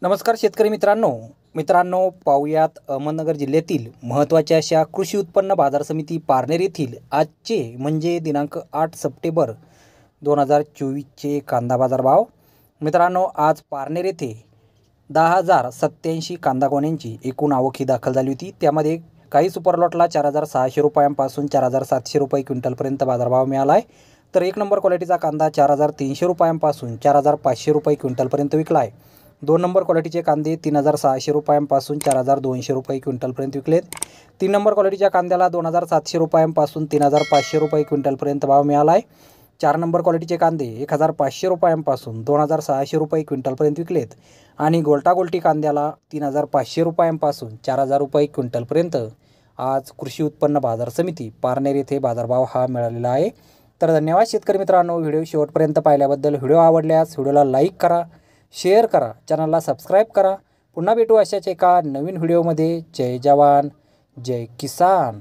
नमस्कार शेतकरी मित्रांनो पाहुयात अहमदनगर जिल्ह्यातील महत्त्वाच्या अशा कृषी उत्पन्न बाजार समिती पारनेर येथील आजचे म्हणजे दिनांक 8 सप्टेंबर 2024चे कांदा बाजार भाव। मित्रांनो, आज पारनेर येथे 10,087 कांदा गोण्यांची एकूण आवक ही दाखल झाली होती। त्यामध्ये काही सुपर लॉटला 4,600 रुपयांपासून 4,700 रुपये क्विंटलपर्यंत बाजारभाव मिळाला आहे, तर एक नंबर क्वालिटीचा कांदा 4,300 रुपयांपासून 4,500 रुपये क्विंटलपर्यंत विकला आहे। 2 नंबर क्वालिटीचे कांदे 3,600 रुपयांपासून 4,200 रुपये क्विंटलपर्यंत विकलेत। 3 नंबर क्वालिटीच्या कांद्याला 2,700 रुपयांपासून 3,500 रुपये क्विंटलपर्यंत भाव मिळाला आहे। 4 नंबर क्वालिटीचे कांदे 1,500 रुपयांपासून 2,600 रुपये क्विंटलपर्यंत विकलेत आणि गोल्टी कांद्याला 3,500 रुपयांपासून 4,000 रुपये क्विंटलपर्यंत आज कृषी उत्पन्न बाजार समिती पारनेर येथे बाजारभाव हा मिळालेला आहे। तर धन्यवाद शेतकरी मित्रांनो, व्हिडिओ शेवटपर्यंत पाहिल्याबद्दल। व्हिडिओ आवडल्यास व्हिडिओला लाईक करा, शेअर करा, चॅनलला सबस्क्राईब करा। पुन्हा भेटू अशाच एका नवीन व्हिडिओमध्ये। जय जवान जय किसान।